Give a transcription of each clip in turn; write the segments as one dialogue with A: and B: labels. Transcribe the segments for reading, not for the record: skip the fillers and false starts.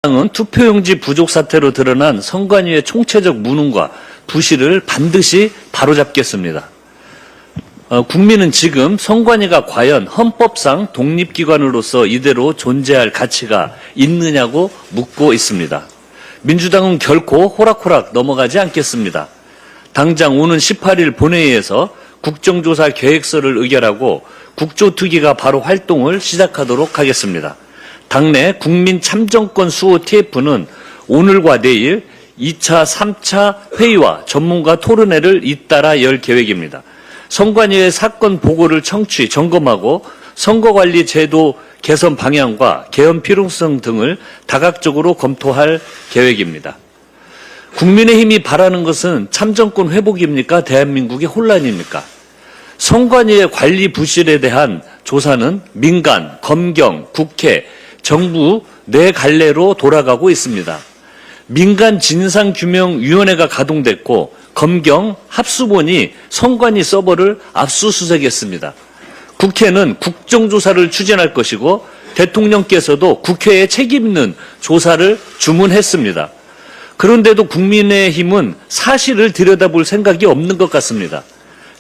A: 민주당은 투표용지 부족 사태로 드러난 선관위의 총체적 무능과 부실을 반드시 바로잡겠습니다. 국민은 지금 선관위가 과연 헌법상 독립기관으로서 이대로 존재할 가치가 있느냐고 묻고 있습니다. 민주당은 결코 호락호락 넘어가지 않겠습니다. 당장 오는 18일 본회의에서 국정조사 계획서를 의결하고 국조특위가 바로 활동을 시작하도록 하겠습니다. 당내 국민참정권 수호 TF는 오늘과 내일 2차, 3차 회의와 전문가 토론회를 잇따라 열 계획입니다. 선관위의 사건 보고를 청취, 점검하고 선거관리 제도 개선 방향과 개헌 필요성 등을 다각적으로 검토할 계획입니다. 국민의힘이 바라는 것은 참정권 회복입니까? 대한민국의 혼란입니까? 선관위의 관리 부실에 대한 조사는 민간, 검경, 국회, 정부 네 갈래로 돌아가고 있습니다. 민간 진상규명위원회가 가동됐고 검경 합수본이 선관위 서버를 압수수색했습니다. 국회는 국정조사를 추진할 것이고 대통령께서도 국회에 책임 있는 조사를 주문했습니다. 그런데도 국민의힘은 사실을 들여다볼 생각이 없는 것 같습니다.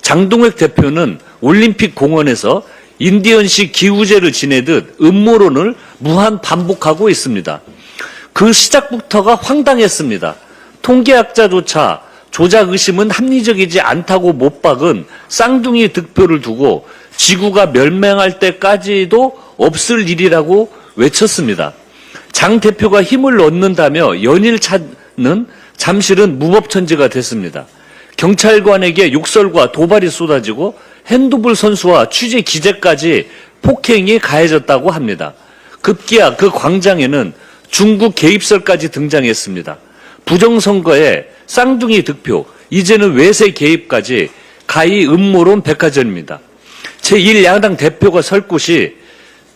A: 장동혁 대표는 올림픽 공원에서 인디언식 기우제를 지내듯 음모론을 무한 반복하고 있습니다. 그 시작부터가 황당했습니다. 통계학자조차 조작 의심은 합리적이지 않다고 못 박은 쌍둥이 득표를 두고 지구가 멸망할 때까지도 없을 일이라고 외쳤습니다. 장 대표가 힘을 얻는다며 연일 찾는 잠실은 무법천지가 됐습니다. 경찰관에게 욕설과 도발이 쏟아지고 핸드볼 선수와 취재 기자까지 폭행이 가해졌다고 합니다. 급기야 그 광장에는 중국 개입설까지 등장했습니다. 부정선거에 쌍둥이 득표, 이제는 외세 개입까지 가히 음모론 백화점입니다. 제1야당 대표가 설 곳이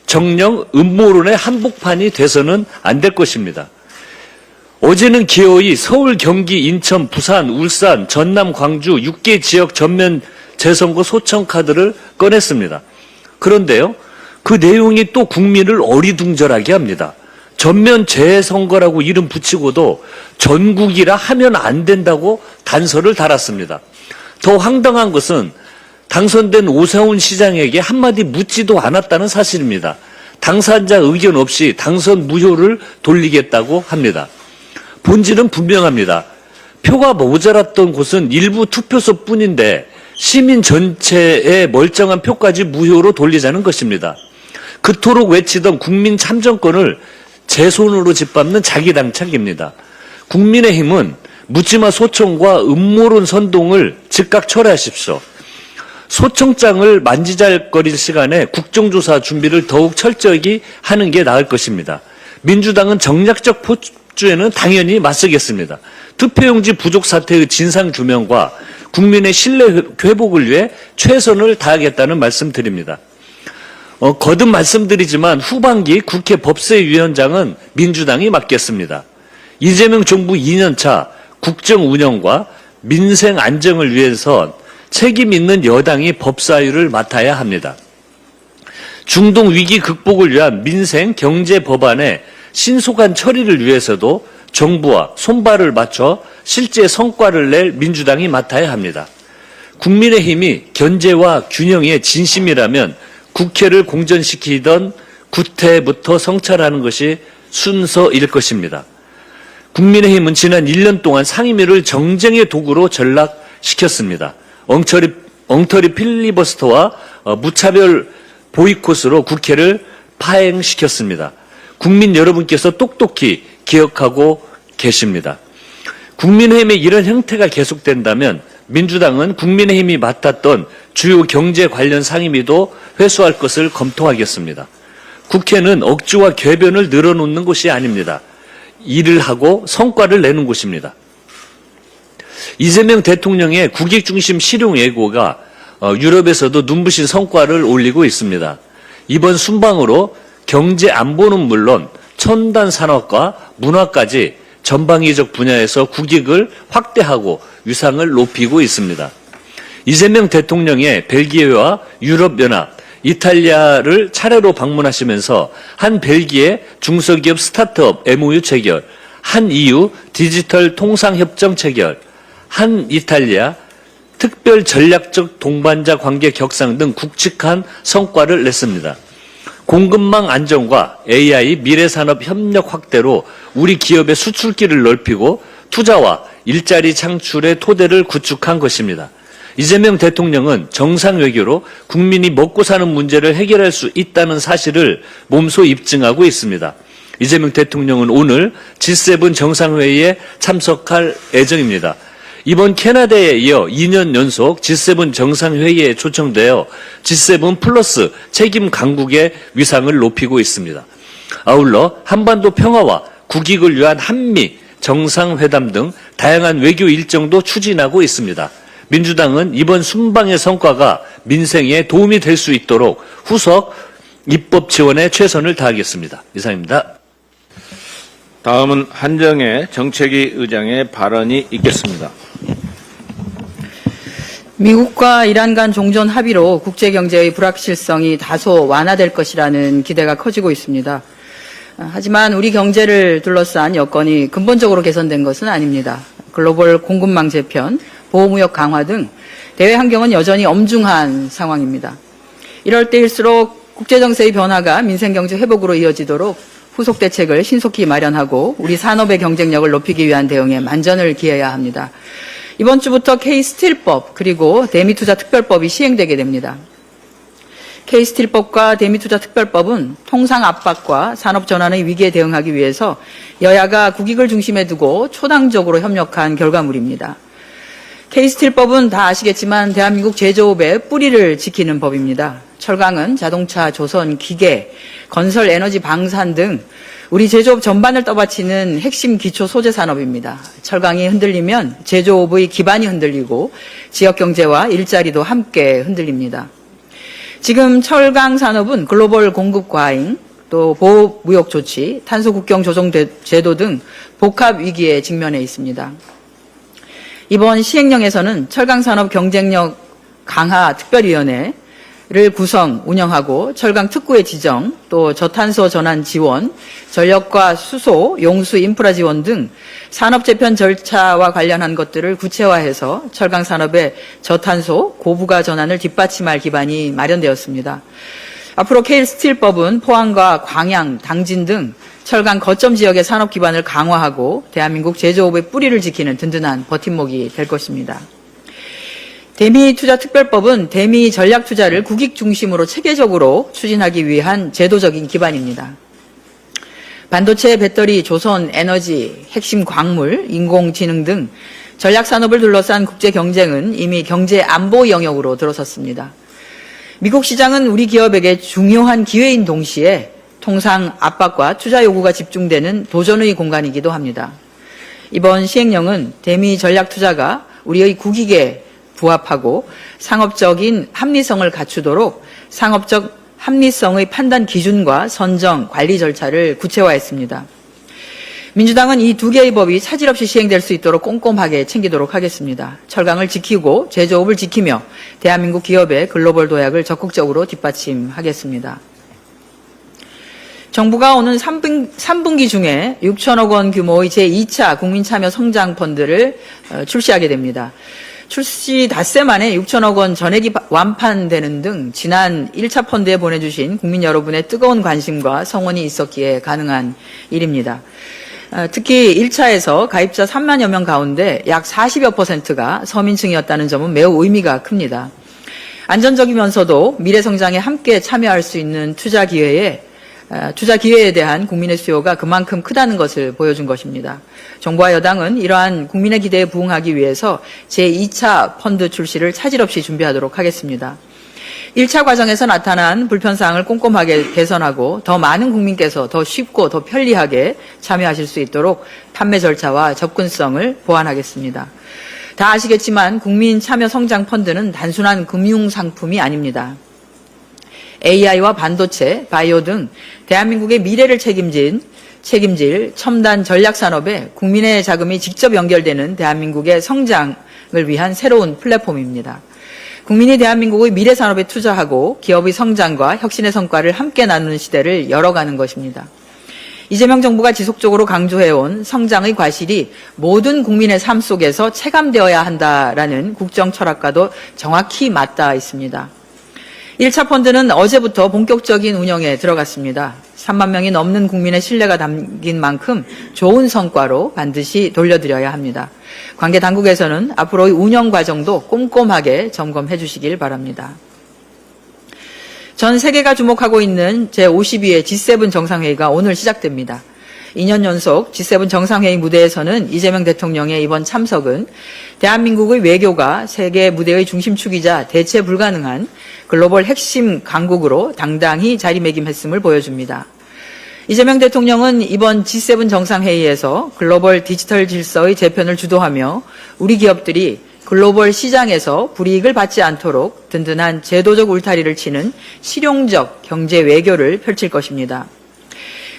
A: 정녕 음모론의 한복판이 돼서는 안 될 것입니다. 어제는 기어이 서울, 경기, 인천, 부산, 울산, 전남, 광주 6개 지역 전면 재선거 소청 카드를 꺼냈습니다. 그런데요, 그 내용이 또 국민을 어리둥절하게 합니다. 전면 재선거라고 이름 붙이고도 전국이라 하면 안 된다고 단서를 달았습니다. 더 황당한 것은 당선된 오세훈 시장에게 한마디 묻지도 않았다는 사실입니다. 당사자 의견 없이 당선 무효를 돌리겠다고 합니다. 본질은 분명합니다. 표가 모자랐던 곳은 일부 투표소뿐인데 시민 전체의 멀쩡한 표까지 무효로 돌리자는 것입니다. 그토록 외치던 국민 참정권을 제 손으로 짓밟는 자기당착입니다. 국민의힘은 묻지마 소총과 음모론 선동을 즉각 철회하십시오. 소총장을 만지작거릴 시간에 국정조사 준비를 더욱 철저히 하는 게 나을 것입니다. 민주당은 정략적 포주에는 당연히 맞서겠습니다. 투표용지 부족 사태의 진상규명과 국민의 신뢰 회복을 위해 최선을 다하겠다는 말씀드립니다. 거듭 말씀드리지만 후반기 국회 법사위원장은 민주당이 맡겠습니다. 이재명 정부 2년차 국정 운영과 민생 안정을 위해서 책임 있는 여당이 법사위를 맡아야 합니다. 중동 위기 극복을 위한 민생 경제 법안의 신속한 처리를 위해서도 정부와 손발을 맞춰 실제 성과를 낼 민주당이 맡아야 합니다. 국민의힘이 견제와 균형의 진심이라면 국회를 공전시키던 구태부터 성찰하는 것이 순서일 것입니다. 국민의힘은 지난 1년 동안 상임위를 정쟁의 도구로 전락시켰습니다. 엉터리 필리버스터와 무차별 보이콧으로 국회를 파행시켰습니다. 국민 여러분께서 똑똑히 기억하고 계십니다. 국민의힘의 이런 형태가 계속된다면 민주당은 국민의힘이 맡았던 주요 경제 관련 상임위도 회수할 것을 검토하겠습니다. 국회는 억지와 궤변을 늘어놓는 곳이 아닙니다. 일을 하고 성과를 내는 곳입니다. 이재명 대통령의 국익중심 실용 예고가 유럽에서도 눈부신 성과를 올리고 있습니다. 이번 순방으로 경제 안보는 물론 첨단 산업과 문화까지 전방위적 분야에서 국익을 확대하고 위상을 높이고 있습니다. 이재명 대통령의 벨기에와 유럽연합, 이탈리아를 차례로 방문하시면서 한 벨기에 중소기업 스타트업 MOU 체결, 한 EU 디지털 통상협정 체결, 한 이탈리아 특별 전략적 동반자 관계 격상 등 굵직한 성과를 냈습니다. 공급망 안정과 AI 미래산업 협력 확대로 우리 기업의 수출길을 넓히고 투자와 일자리 창출의 토대를 구축한 것입니다. 이재명 대통령은 정상외교로 국민이 먹고 사는 문제를 해결할 수 있다는 사실을 몸소 입증하고 있습니다. 이재명 대통령은 오늘 G7 정상회의에 참석할 예정입니다. 이번 캐나다에 이어 2년 연속 G7 정상회의에 초청되어 G7 플러스 책임 강국의 위상을 높이고 있습니다. 아울러 한반도 평화와 국익을 위한 한미 정상회담 등 다양한 외교 일정도 추진하고 있습니다. 민주당은 이번 순방의 성과가 민생에 도움이 될 수 있도록 후속 입법 지원에 최선을 다하겠습니다. 이상입니다.
B: 다음은 한정혜 정책위 의장의 발언이 있겠습니다.
C: 미국과 이란 간 종전 합의로 국제경제의 불확실성이 다소 완화될 것이라는 기대가 커지고 있습니다. 하지만 우리 경제를 둘러싼 여건이 근본적으로 개선된 것은 아닙니다. 글로벌 공급망 재편, 보호무역 강화 등 대외 환경은 여전히 엄중한 상황입니다. 이럴 때일수록 국제정세의 변화가 민생경제 회복으로 이어지도록 후속 대책을 신속히 마련하고 우리 산업의 경쟁력을 높이기 위한 대응에 만전을 기해야 합니다. 이번 주부터 K스틸법 그리고 대미투자특별법이 시행되게 됩니다. K스틸법과 대미투자특별법은 통상 압박과 산업 전환의 위기에 대응하기 위해서 여야가 국익을 중심에 두고 초당적으로 협력한 결과물입니다. K스틸법은 다 아시겠지만 대한민국 제조업의 뿌리를 지키는 법입니다. 철강은 자동차, 조선, 기계, 건설, 에너지, 방산 등 우리 제조업 전반을 떠받치는 핵심 기초 소재 산업입니다. 철강이 흔들리면 제조업의 기반이 흔들리고 지역 경제와 일자리도 함께 흔들립니다. 지금 철강 산업은 글로벌 공급 과잉, 또 보호 무역 조치, 탄소 국경 조정 제도 등 복합 위기에 직면해 있습니다. 이번 시행령에서는 철강 산업 경쟁력 강화 특별위원회 를 구성, 운영하고 철강 특구의 지정, 또 저탄소 전환 지원, 전력과 수소, 용수 인프라 지원 등 산업 재편 절차와 관련한 것들을 구체화해서 철강 산업의 저탄소, 고부가 전환을 뒷받침할 기반이 마련되었습니다. 앞으로 K스틸법은 포항과 광양, 당진 등 철강 거점 지역의 산업 기반을 강화하고 대한민국 제조업의 뿌리를 지키는 든든한 버팀목이 될 것입니다. 대미투자특별법은 대미 전략투자를 국익 중심으로 체계적으로 추진하기 위한 제도적인 기반입니다. 반도체, 배터리, 조선, 에너지, 핵심 광물, 인공지능 등 전략산업을 둘러싼 국제경쟁은 이미 경제 안보 영역으로 들어섰습니다. 미국 시장은 우리 기업에게 중요한 기회인 동시에 통상 압박과 투자 요구가 집중되는 도전의 공간이기도 합니다. 이번 시행령은 대미 전략투자가 우리의 국익에 부합하고 상업적인 합리성을 갖추도록 상업적 합리성의 판단 기준과 선정, 관리 절차를 구체화했습니다. 민주당은 이 두 개의 법이 차질 없이 시행될 수 있도록 꼼꼼하게 챙기도록 하겠습니다. 철강을 지키고 제조업을 지키며 대한민국 기업의 글로벌 도약을 적극적으로 뒷받침하겠습니다. 정부가 오는 3분기 중에 6천억 원 규모의 제2차 국민참여 성장펀드를 출시하게 됩니다. 출시 닷새 만에 6천억 원 전액이 완판되는 등 지난 1차 펀드에 보내주신 국민 여러분의 뜨거운 관심과 성원이 있었기에 가능한 일입니다. 특히 1차에서 가입자 3만여 명 가운데 약 40여 %가 서민층이었다는 점은 매우 의미가 큽니다. 안전적이면서도 미래 성장에 함께 참여할 수 있는 투자 기회에 대한 국민의 수요가 그만큼 크다는 것을 보여준 것입니다. 정부와 여당은 이러한 국민의 기대에 부응하기 위해서 제2차 펀드 출시를 차질 없이 준비하도록 하겠습니다. 1차 과정에서 나타난 불편사항을 꼼꼼하게 개선하고 더 많은 국민께서 더 쉽고 더 편리하게 참여하실 수 있도록 판매 절차와 접근성을 보완하겠습니다. 다 아시겠지만 국민 참여 성장 펀드는 단순한 금융 상품이 아닙니다. AI와 반도체, 바이오 등 대한민국의 미래를 책임질 첨단 전략 산업에 국민의 자금이 직접 연결되는 대한민국의 성장을 위한 새로운 플랫폼입니다. 국민이 대한민국의 미래 산업에 투자하고 기업의 성장과 혁신의 성과를 함께 나누는 시대를 열어가는 것입니다. 이재명 정부가 지속적으로 강조해온 성장의 과실이 모든 국민의 삶 속에서 체감되어야 한다라는 국정 철학과도 정확히 맞닿아 있습니다. 1차 펀드는 어제부터 본격적인 운영에 들어갔습니다. 3만 명이 넘는 국민의 신뢰가 담긴 만큼 좋은 성과로 반드시 돌려드려야 합니다. 관계 당국에서는 앞으로의 운영 과정도 꼼꼼하게 점검해 주시길 바랍니다. 전 세계가 주목하고 있는 제52회 G7 정상회의가 오늘 시작됩니다. 2년 연속 G7 정상회의 무대에서는 이재명 대통령의 이번 참석은 대한민국의 외교가 세계 무대의 중심축이자 대체 불가능한 글로벌 핵심 강국으로 당당히 자리매김했음을 보여줍니다. 이재명 대통령은 이번 G7 정상회의에서 글로벌 디지털 질서의 재편을 주도하며 우리 기업들이 글로벌 시장에서 불이익을 받지 않도록 든든한 제도적 울타리를 치는 실용적 경제 외교를 펼칠 것입니다.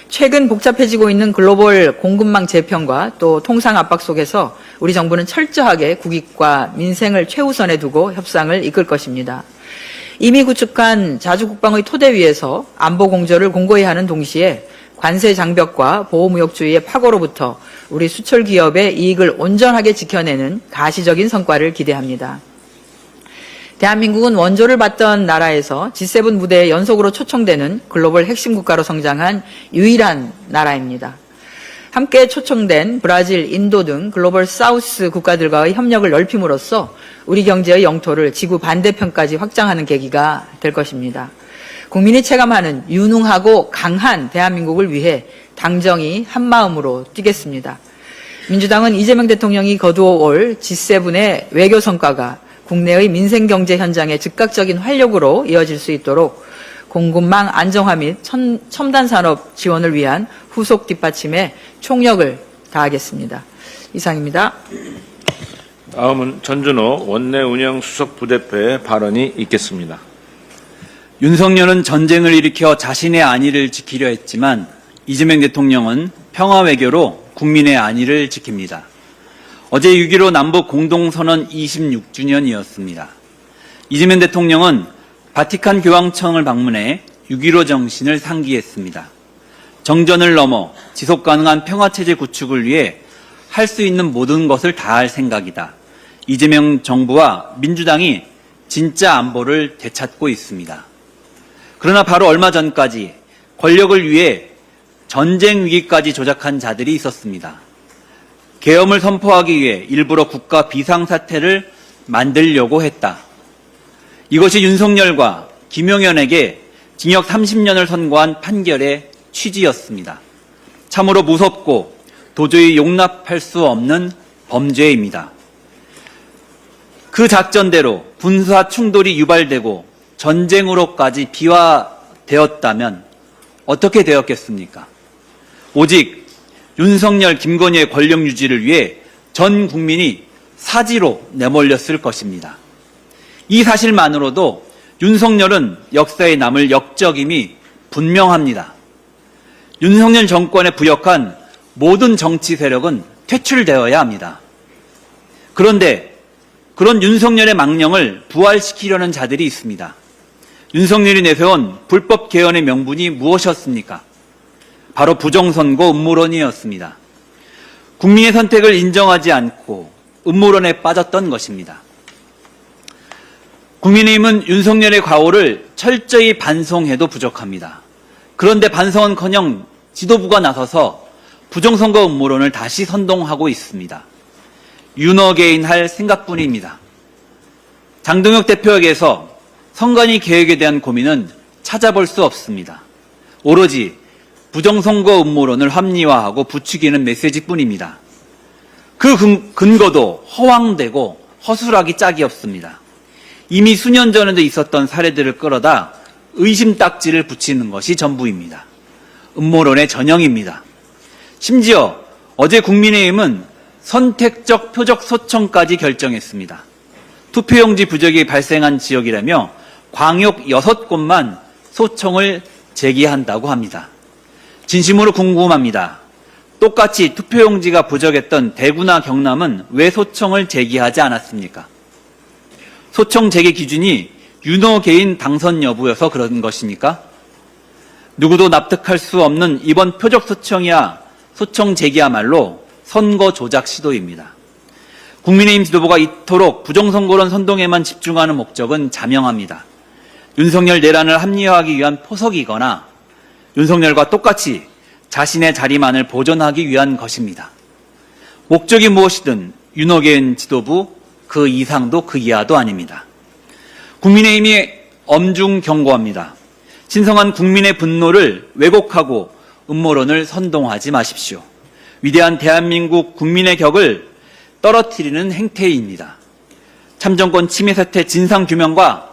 C: 최근 복잡해지고 있는 글로벌 공급망 재편과 또 통상 압박 속에서 우리 정부는 철저하게 국익과 민생을 최우선에 두고 협상을 이끌 것입니다. 이미 구축한 자주국방의 토대 위에서 안보 공조를 공고히 하는 동시에 관세 장벽과 보호무역주의의 파고로부터 우리 수출 기업의 이익을 온전하게 지켜내는 가시적인 성과를 기대합니다. 대한민국은 원조를 받던 나라에서 G7 무대에 연속으로 초청되는 글로벌 핵심 국가로 성장한 유일한 나라입니다. 함께 초청된 브라질, 인도 등 글로벌 사우스 국가들과의 협력을 넓힘으로써 우리 경제의 영토를 지구 반대편까지 확장하는 계기가 될 것입니다. 국민이 체감하는 유능하고 강한 대한민국을 위해 당정이 한마음으로 뛰겠습니다. 민주당은 이재명 대통령이 거두어 올 G7의 외교 성과가 국내의 민생 경제 현장의 즉각적인 활력으로 이어질 수 있도록 공급망 안정화 및 첨단 산업 지원을 위한 후속 뒷받침에 총력을 다하겠습니다. 이상입니다.
B: 다음은 전준호 원내운영수석부대표의 발언이 있겠습니다.
D: 윤석열은 전쟁을 일으켜 자신의 안위를 지키려 했지만 이재명 대통령은 평화 외교로 국민의 안위를 지킵니다. 어제 6.15 남북 공동선언 26주년이었습니다. 이재명 대통령은 바티칸 교황청을 방문해 6.15 정신을 상기했습니다. 정전을 넘어 지속가능한 평화체제 구축을 위해 할 수 있는 모든 것을 다할 생각이다. 이재명 정부와 민주당이 진짜 안보를 되찾고 있습니다. 그러나 바로 얼마 전까지 권력을 위해 전쟁 위기까지 조작한 자들이 있었습니다. 계엄을 선포하기 위해 일부러 국가 비상사태를 만들려고 했다. 이것이 윤석열과 김용현에게 징역 30년을 선고한 판결의 취지였습니다. 참으로 무섭고 도저히 용납할 수 없는 범죄입니다. 그 작전대로 군사 충돌이 유발되고 전쟁으로까지 비화되었다면 어떻게 되었겠습니까? 오직 윤석열, 김건희의 권력 유지를 위해 전 국민이 사지로 내몰렸을 것입니다. 이 사실만으로도 윤석열은 역사에 남을 역적임이 분명합니다. 윤석열 정권에 부역한 모든 정치 세력은 퇴출되어야 합니다. 그런데 그런 윤석열의 망령을 부활시키려는 자들이 있습니다. 윤석열이 내세운 불법 개헌의 명분이 무엇이었습니까? 바로 부정선거 음모론이었습니다. 국민의 선택을 인정하지 않고 음모론에 빠졌던 것입니다. 국민의힘은 윤석열의 과오를 철저히 반성해도 부족합니다. 그런데 반성은커녕 지도부가 나서서 부정선거 음모론을 다시 선동하고 있습니다. 윤어게인 할 생각뿐입니다. 장동혁 대표에게서 선관위 계획에 대한 고민은 찾아볼 수 없습니다. 오로지 부정선거 음모론을 합리화하고 부추기는 메시지뿐입니다. 그 근거도 허황되고 허술하기 짝이 없습니다. 이미 수년 전에도 있었던 사례들을 끌어다 의심 딱지를 붙이는 것이 전부입니다. 음모론의 전형입니다. 심지어 어제 국민의힘은 선택적 표적 소청까지 결정했습니다. 투표용지 부적이 발생한 지역이라며 광역 6곳만 소청을 제기한다고 합니다. 진심으로 궁금합니다. 똑같이 투표용지가 부적했던 대구나 경남은 왜 소청을 제기하지 않았습니까? 소청 재개 기준이 윤호 개인 당선 여부여서 그런 것입니까? 누구도 납득할 수 없는 이번 표적 소청이야 소청 재개야말로 선거 조작 시도입니다. 국민의힘 지도부가 이토록 부정선거론 선동에만 집중하는 목적은 자명합니다. 윤석열 내란을 합리화하기 위한 포석이거나 윤석열과 똑같이 자신의 자리만을 보존하기 위한 것입니다. 목적이 무엇이든 윤호계인 지도부 그 이상도 그 이하도 아닙니다. 국민의힘이 엄중 경고합니다. 신성한 국민의 분노를 왜곡하고 음모론을 선동하지 마십시오. 위대한 대한민국 국민의 격을 떨어뜨리는 행태입니다. 참정권 침해 사태 진상규명과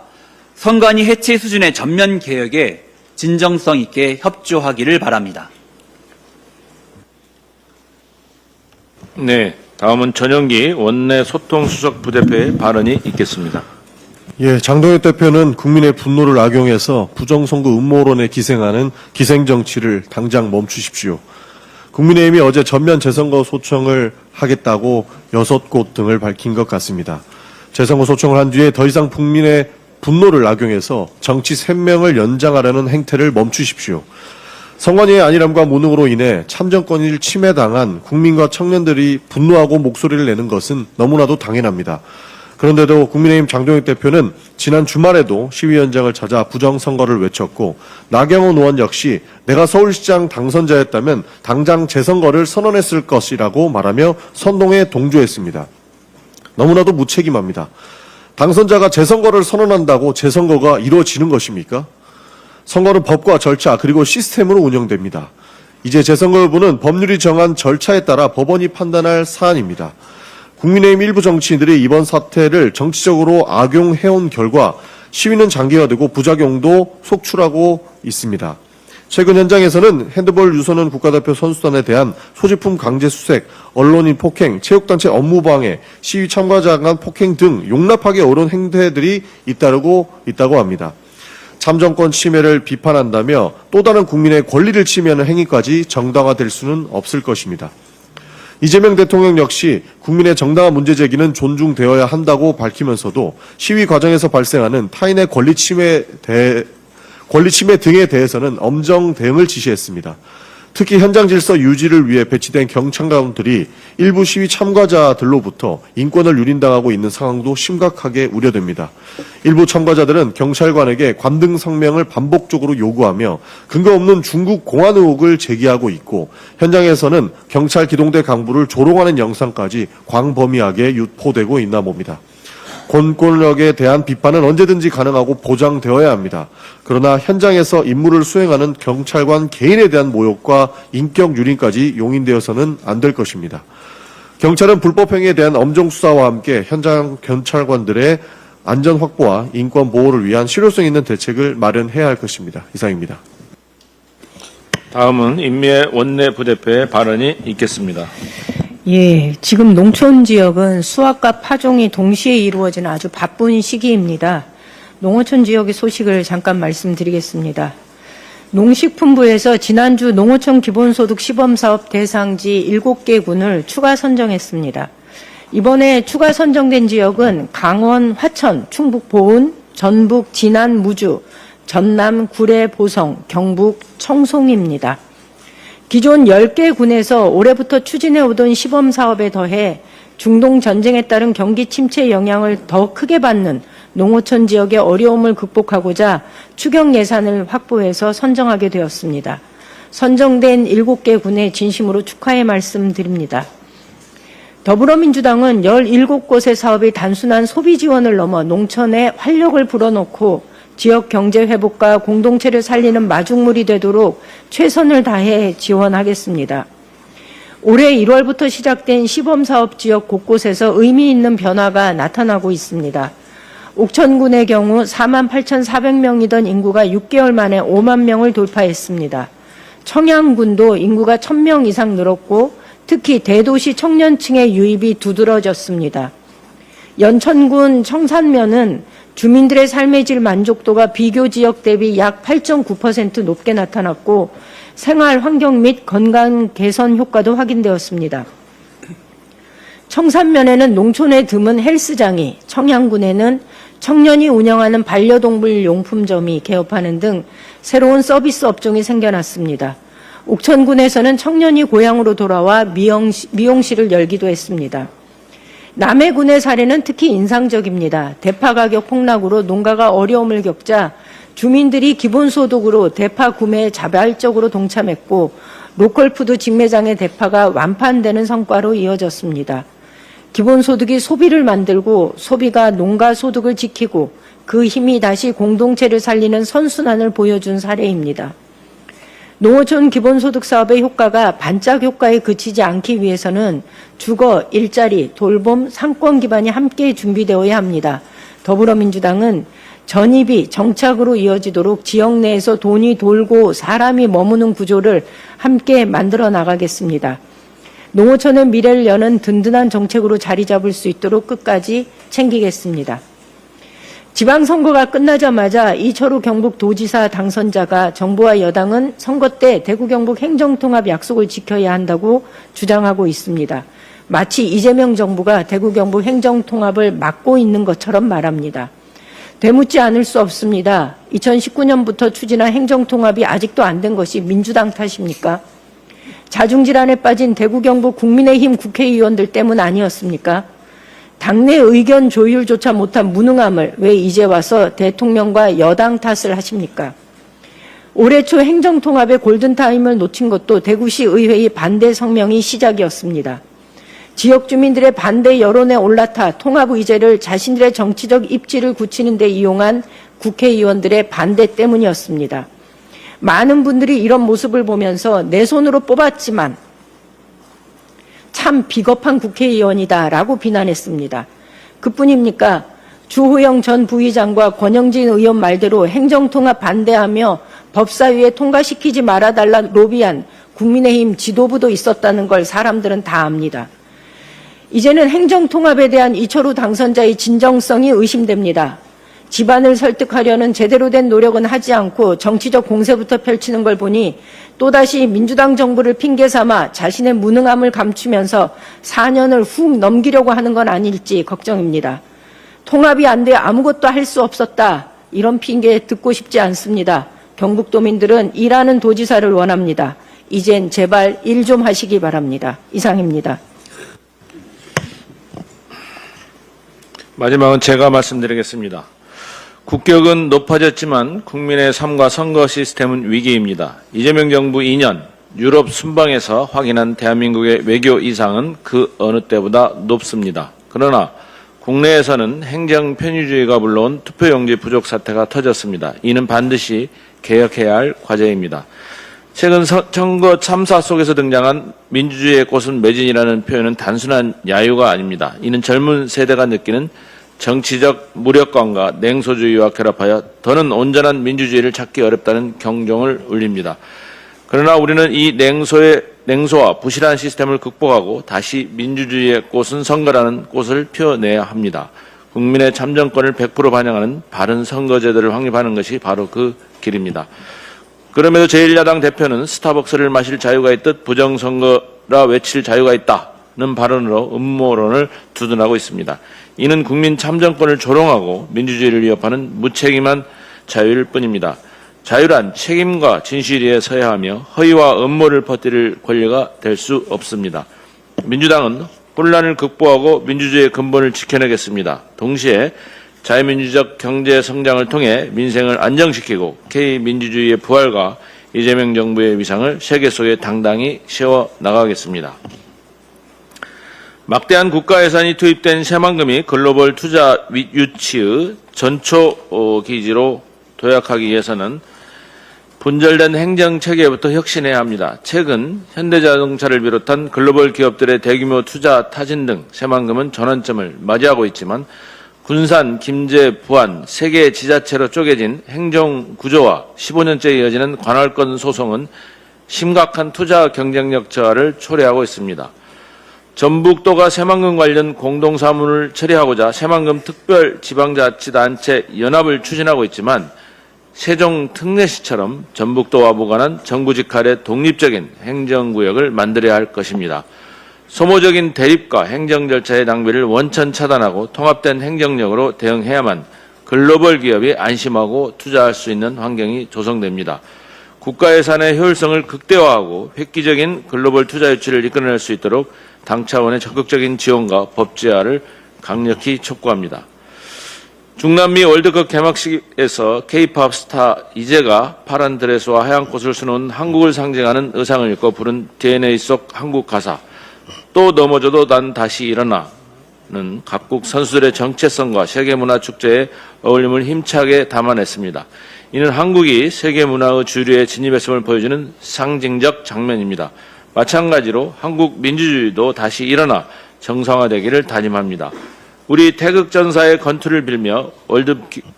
D: 선관위 해체 수준의 전면 개혁에 진정성 있게 협조하기를 바랍니다.
B: 네, 다음은 전영기 원내 소통수석 부대표의 발언이 있겠습니다.
E: 예, 장동혁 대표는 국민의 분노를 악용해서 부정선거 음모론에 기생하는 기생정치를 당장 멈추십시오. 국민의힘이 어제 전면 재선거 소청을 하겠다고 6곳 등을 밝힌 것 같습니다. 재선거 소청을 한 뒤에 더 이상 국민의 분노를 악용해서 정치 생명을 연장하려는 행태를 멈추십시오. 선관위의 안일함과 무능으로 인해 참정권을 침해당한 국민과 청년들이 분노하고 목소리를 내는 것은 너무나도 당연합니다. 그런데도 국민의힘 장동혁 대표는 지난 주말에도 시위 현장을 찾아 부정선거를 외쳤고 나경원 의원 역시 내가 서울시장 당선자였다면 당장 재선거를 선언했을 것이라고 말하며 선동에 동조했습니다. 너무나도 무책임합니다. 당선자가 재선거를 선언한다고 재선거가 이루어지는 것입니까? 선거는 법과 절차 그리고 시스템으로 운영됩니다. 이제 재선거 여부는 법률이 정한 절차에 따라 법원이 판단할 사안입니다. 국민의힘 일부 정치인들이 이번 사태를 정치적으로 악용해온 결과 시위는 장기화되고 부작용도 속출하고 있습니다. 최근 현장에서는 핸드볼 유소년 국가대표 선수단에 대한 소지품 강제 수색, 언론인 폭행, 체육단체 업무방해, 시위 참가자 간 폭행 등 용납하기 어려운 행태들이 잇따르고 있다고 합니다. 참정권 침해를 비판한다며 또 다른 국민의 권리를 침해하는 행위까지 정당화될 수는 없을 것입니다. 이재명 대통령 역시 국민의 정당한 문제 제기는 존중되어야 한다고 밝히면서도 시위 과정에서 발생하는 타인의 권리 침해 등에 대해서는 엄정 대응을 지시했습니다. 특히 현장 질서 유지를 위해 배치된 경찰관들이 일부 시위 참가자들로부터 인권을 유린당하고 있는 상황도 심각하게 우려됩니다. 일부 참가자들은 경찰관에게 관등 성명을 반복적으로 요구하며 근거 없는 중국 공안 의혹을 제기하고 있고 현장에서는 경찰 기동대 간부를 조롱하는 영상까지 광범위하게 유포되고 있나 봅니다. 권력에 대한 비판은 언제든지 가능하고 보장되어야 합니다. 그러나 현장에서 임무를 수행하는 경찰관 개인에 대한 모욕과 인격 유린까지 용인되어서는 안 될 것입니다. 경찰은 불법 행위에 대한 엄정 수사와 함께 현장 경찰관들의 안전 확보와 인권 보호를 위한 실효성 있는 대책을 마련해야 할 것입니다. 이상입니다.
B: 다음은 임미애 원내 부대표의 발언이 있겠습니다.
F: 예, 지금 농촌 지역은 수확과 파종이 동시에 이루어지는 아주 바쁜 시기입니다. 농어촌 지역의 소식을 잠깐 말씀드리겠습니다. 농식품부에서 지난주 농어촌 기본소득 시범사업 대상지 7개 군을 추가 선정했습니다. 이번에 추가 선정된 지역은 강원, 화천, 충북 보은, 전북, 진안, 무주, 전남, 구례, 보성, 경북, 청송입니다. 기존 10개 군에서 올해부터 추진해오던 시범사업에 더해 중동 전쟁에 따른 경기 침체 영향을 더 크게 받는 농어촌 지역의 어려움을 극복하고자 추경 예산을 확보해서 선정하게 되었습니다. 선정된 7개 군에 진심으로 축하의 말씀드립니다. 더불어민주당은 17곳의 사업이 단순한 소비 지원을 넘어 농촌에 활력을 불어넣고 지역 경제 회복과 공동체를 살리는 마중물이 되도록 최선을 다해 지원하겠습니다. 올해 1월부터 시작된 시범사업 지역 곳곳에서 의미 있는 변화가 나타나고 있습니다. 옥천군의 경우 48,400명이던 인구가 6개월 만에 5만 명을 돌파했습니다. 청양군도 인구가 1,000명 이상 늘었고 특히 대도시 청년층의 유입이 두드러졌습니다. 연천군 청산면은 주민들의 삶의 질 만족도가 비교 지역 대비 약 8.9% 높게 나타났고 생활 환경 및 건강 개선 효과도 확인되었습니다. 청산면에는 농촌에 드문 헬스장이, 청양군에는 청년이 운영하는 반려동물 용품점이 개업하는 등 새로운 서비스 업종이 생겨났습니다. 옥천군에서는 청년이 고향으로 돌아와 미용실을 열기도 했습니다. 남해군의 사례는 특히 인상적입니다. 대파 가격 폭락으로 농가가 어려움을 겪자 주민들이 기본소득으로 대파 구매에 자발적으로 동참했고 로컬푸드 직매장의 대파가 완판되는 성과로 이어졌습니다. 기본소득이 소비를 만들고 소비가 농가 소득을 지키고 그 힘이 다시 공동체를 살리는 선순환을 보여준 사례입니다. 농어촌 기본소득 사업의 효과가 반짝 효과에 그치지 않기 위해서는 주거, 일자리, 돌봄, 상권 기반이 함께 준비되어야 합니다. 더불어민주당은 전입이 정착으로 이어지도록 지역 내에서 돈이 돌고 사람이 머무는 구조를 함께 만들어 나가겠습니다. 농어촌의 미래를 여는 든든한 정책으로 자리 잡을 수 있도록 끝까지 챙기겠습니다. 지방선거가 끝나자마자 이철우 경북도지사 당선자가 정부와 여당은 선거 때 대구 경북 행정통합 약속을 지켜야 한다고 주장하고 있습니다. 마치 이재명 정부가 대구 경북 행정통합을 막고 있는 것처럼 말합니다. 되묻지 않을 수 없습니다. 2019년부터 추진한 행정통합이 아직도 안 된 것이 민주당 탓입니까? 자중질환에 빠진 대구 경북 국민의힘 국회의원들 때문 아니었습니까? 당내 의견 조율조차 못한 무능함을 왜 이제 와서 대통령과 여당 탓을 하십니까? 올해 초 행정통합의 골든타임을 놓친 것도 대구시 의회의 반대 성명이 시작이었습니다. 지역 주민들의 반대 여론에 올라타 통합 의제를 자신들의 정치적 입지를 굳히는 데 이용한 국회의원들의 반대 때문이었습니다. 많은 분들이 이런 모습을 보면서 내 손으로 뽑았지만 참 비겁한 국회의원이다라고 비난했습니다. 그뿐입니까? 주호영 전 부의장과 권영진 의원 말대로 행정통합 반대하며 법사위에 통과시키지 말아달라 로비한 국민의힘 지도부도 있었다는 걸 사람들은 다 압니다. 이제는 행정통합에 대한 이철우 당선자의 진정성이 의심됩니다. 집안을 설득하려는 제대로 된 노력은 하지 않고 정치적 공세부터 펼치는 걸 보니 또다시 민주당 정부를 핑계 삼아 자신의 무능함을 감추면서 4년을 훅 넘기려고 하는 건 아닐지 걱정입니다. 통합이 안 돼 아무것도 할 수 없었다. 이런 핑계 듣고 싶지 않습니다. 경북도민들은 일하는 도지사를 원합니다. 이젠 제발 일 좀 하시기 바랍니다. 이상입니다.
B: 마지막은 제가 말씀드리겠습니다. 국격은 높아졌지만 국민의 삶과 선거 시스템은 위기입니다. 이재명 정부 2년 유럽 순방에서 확인한 대한민국의 외교 이상은 그 어느 때보다 높습니다. 그러나 국내에서는 행정 편의주의가 불러온 투표용지 부족 사태가 터졌습니다. 이는 반드시 개혁해야 할 과제입니다. 최근 선거 참사 속에서 등장한 민주주의의 꽃은 매진이라는 표현은 단순한 야유가 아닙니다. 이는 젊은 세대가 느끼는 정치적 무력감과 냉소주의와 결합하여 더는 온전한 민주주의를 찾기 어렵다는 경종을 울립니다. 그러나 우리는 이 냉소와 부실한 시스템을 극복하고 다시 민주주의의 꽃은 선거라는 꽃을 펴내야 합니다. 국민의 참정권을 100% 반영하는 바른 선거제도를 확립하는 것이 바로 그 길입니다. 그럼에도 제1야당 대표는 스타벅스를 마실 자유가 있듯 부정선거라 외칠 자유가 있다는 발언으로 음모론을 두둔하고 있습니다. 이는 국민 참정권을 조롱하고 민주주의를 위협하는 무책임한 자유일 뿐입니다. 자유란 책임과 진실에 서야 하며 허위와 음모를 퍼뜨릴 권리가 될 수 없습니다. 민주당은 혼란을 극복하고 민주주의의 근본을 지켜내겠습니다. 동시에 자유민주적 경제 성장을 통해 민생을 안정시키고 K민주주의의 부활과 이재명 정부의 위상을 세계 속에 당당히 세워나가겠습니다. 막대한 국가 예산이 투입된 새만금이 글로벌 투자 유치의 전초 기지로 도약하기 위해서는 분절된 행정체계부터 혁신해야 합니다. 최근 현대자동차를 비롯한 글로벌 기업들의 대규모 투자 타진 등 새만금은 전환점을 맞이하고 있지만 군산, 김제, 부안 세 개의 지자체로 쪼개진 행정구조와 15년째 이어지는 관할권 소송은 심각한 투자 경쟁력 저하를 초래하고 있습니다. 전북도가 새만금 관련 공동사무를 처리하고자 새만금 특별지방자치단체 연합을 추진하고 있지만 세종 특례시처럼 전북도와 무관한 정부직 아래 독립적인 행정구역을 만들어야 할 것입니다. 소모적인 대립과 행정 절차의 낭비를 원천 차단하고 통합된 행정력으로 대응해야만 글로벌 기업이 안심하고 투자할 수 있는 환경이 조성됩니다. 국가 예산의 효율성을 극대화하고 획기적인 글로벌 투자 유치를 이끌어낼 수 있도록 당 차원의 적극적인 지원과 법 제화를 강력히 촉구합니다. 중남미 월드컵 개막식에서 K-팝 스타 이재가 파란 드레스와 하얀 꽃을 수놓은 한국을 상징하는 의상을 입고 부른 DNA 속 한국 가사 또 넘어져도 난 다시 일어나는 각국 선수들의 정체성과 세계문화축제의 어울림을 힘차게 담아냈습니다. 이는 한국이 세계문화의 주류에 진입했음을 보여주는 상징적 장면입니다. 마찬가지로 한국 민주주의도 다시 일어나 정상화되기를 다짐합니다. 우리 태극전사의 건투를 빌며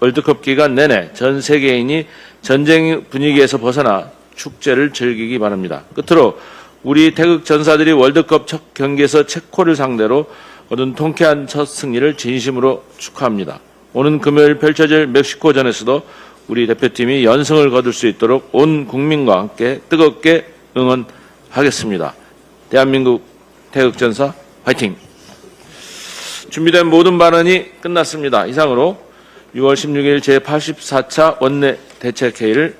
B: 월드컵 기간 내내 전 세계인이 전쟁 분위기에서 벗어나 축제를 즐기기 바랍니다. 끝으로 우리 태극전사들이 월드컵 첫 경기에서 체코를 상대로 얻은 통쾌한 첫 승리를 진심으로 축하합니다. 오는 금요일 펼쳐질 멕시코전에서도 우리 대표팀이 연승을 거둘 수 있도록 온 국민과 함께 뜨겁게 응원하겠습니다. 대한민국 태극전사 화이팅! 준비된 모든 발언이 끝났습니다. 이상으로 6월 16일 제84차 원내 대책회의를